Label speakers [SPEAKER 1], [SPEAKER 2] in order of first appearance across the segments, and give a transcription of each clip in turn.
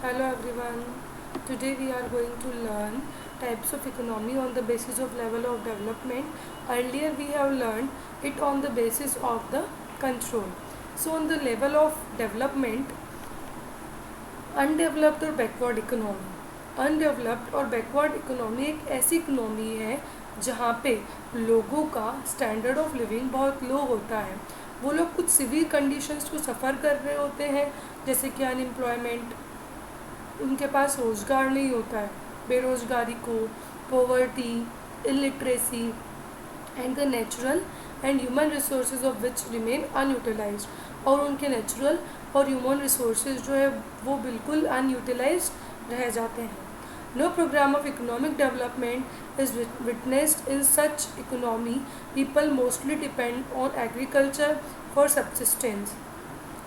[SPEAKER 1] Hello everyone. Today we are going to learn types of economy on the basis of level of development. Earlier we have learned it on the basis of the control. So on the level of development, undeveloped और backward economy. Undeveloped और backward economy एक ऐसी economy है जहाँ पे लोगों का standard of living बहुत लो होता है। वो लोग कुछ सिवियर कंडीशंस को सफ़र कर रहे होते हैं, जैसे कि अनएम्प्लॉयमेंट, उनके पास रोज़गार नहीं होता है, बेरोज़गारी को, poverty, illiteracy and the natural and human resources of which remain unutilised, और उनके नेचुरल और ह्यूमन रिसोर्सेज जो है वो बिल्कुल अनयूटिलाइज्ड रह जाते हैं। No programme of economic development is witnessed in such economy. People mostly depend on agriculture for subsistence.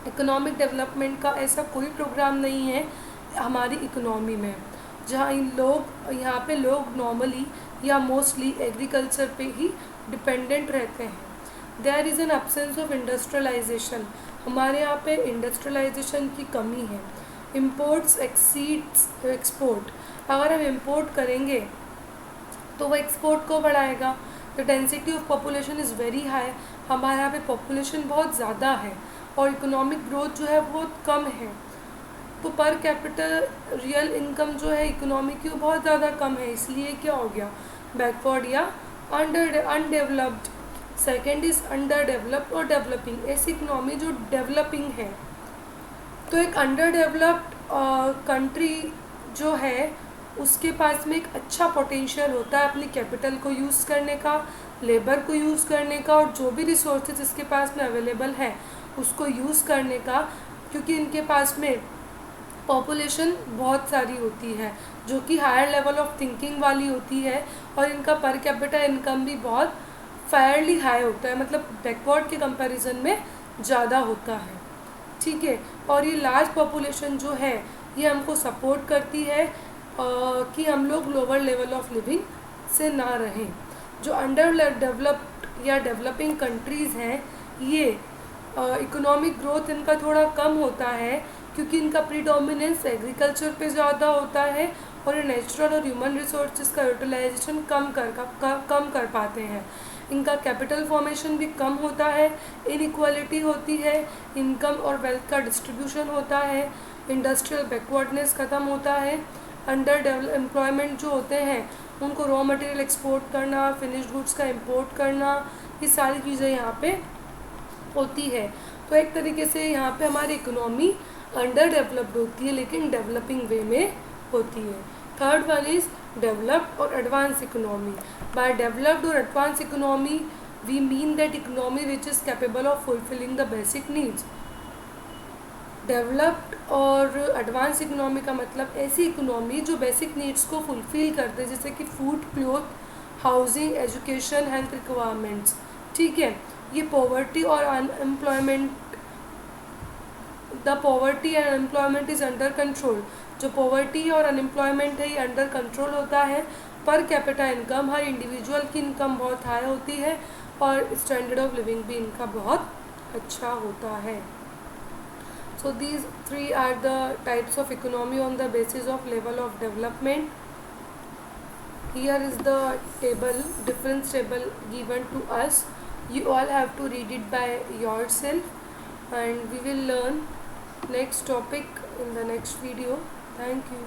[SPEAKER 1] Economic development का ऐसा कोई प्रोग्राम नहीं है हमारी इकोनॉमी में जहाँ यहाँ पे लोग नॉर्मली या मोस्टली एग्रीकल्चर पे ही डिपेंडेंट रहते हैं। There is an absence of industrialisation. हमारे यहाँ पे इंडस्ट्रियलाइजेशन की कमी है। Imports exceeds export. अगर हम इम्पोर्ट करेंगे तो वह एक्सपोर्ट को बढ़ाएगा। The density of population is very high. हमारे यहाँ पे पॉपुलेशन बहुत ज़्यादा है और इकोनॉमिक ग्रोथ जो है बहुत कम है, तो पर कैपिटल रियल इनकम जो है इकोनॉमी की वो बहुत ज़्यादा कम है। इसलिए क्या हो गया, बैकवर्ड या undeveloped. Second is under developed और डेवलपिंग। ऐसी इकोनॉमी जो डेवलपिंग है। तो एक अंडर डेवलप्ड कंट्री जो है उसके पास में एक अच्छा पोटेंशियल होता है अपनी कैपिटल को यूज़ करने का, लेबर को यूज़ करने का, और जो भी रिसोर्सेज इसके पास में अवेलेबल है उसको यूज़ करने का, क्योंकि इनके पास में पॉपुलेशन बहुत सारी होती है जो कि हायर लेवल ऑफ थिंकिंग वाली होती है, और इनका पर कैपिटा इनकम भी बहुत फेयरली हाई होता है, मतलब बैकवर्ड के कंपैरिजन में ज़्यादा होता है। ठीक है, और ये लार्ज पॉपुलेशन जो है ये हमको सपोर्ट करती है कि हम लोग लोअर लेवल ऑफ लिविंग से ना रहें। जो अंडर डेवलप्ड या डेवलपिंग कंट्रीज़ हैं ये इकोनॉमिक ग्रोथ इनका थोड़ा कम होता है क्योंकि इनका प्रीडोमिनेंस एग्रीकल्चर पे ज़्यादा होता है और ये नेचुरल और ह्यूमन रिसोर्सेज का यूटिलाइजेशन कम कर पाते हैं। इनका कैपिटल फॉर्मेशन भी कम होता है, इनइक्वालिटी होती है, इनकम और वेल्थ का डिस्ट्रीब्यूशन होता है, इंडस्ट्रियल बैकवर्डनेस ख़त्म होता है। अंडर एम्प्लॉयमेंट जो होते हैं उनको रॉ मटेरियल एक्सपोर्ट करना, फिनिश्ड गुड्स का इंपोर्ट करना, ये सारी चीज़ें यहाँ पे होती है। तो एक तरीके से यहाँ पे हमारी इकोनॉमी अंडर डेवलप्ड होती है लेकिन डेवलपिंग वे में होती है। थर्ड वन इज़ डेवलप्ड और एडवांस इकोनॉमी। बाय डेवलप्ड और advance economy we mean that economy which is capable of fulfilling the basic needs. Developed और एडवांस इकोनॉमी का मतलब ऐसी इकोनॉमी जो बेसिक नीड्स को फुलफिल करते हैं, जैसे कि food, cloth, housing, education, health requirements. ठीक है, ये पॉवर्टी और unemployment, the poverty and unemployment is under control. जो पॉवर्टी और अनएम्प्लॉयमेंट है ये अंडर कंट्रोल होता है। पर कैपिटा इनकम, हर इंडिविजुअल की इनकम बहुत हाई होती है और स्टैंडर्ड ऑफ लिविंग भी इनका बहुत अच्छा होता है। So these three are the types of economy on the basis of level of development. Here is the table, difference table given to us. You all have to read it by yourself, and we will learn next topic in the next video. Thank you.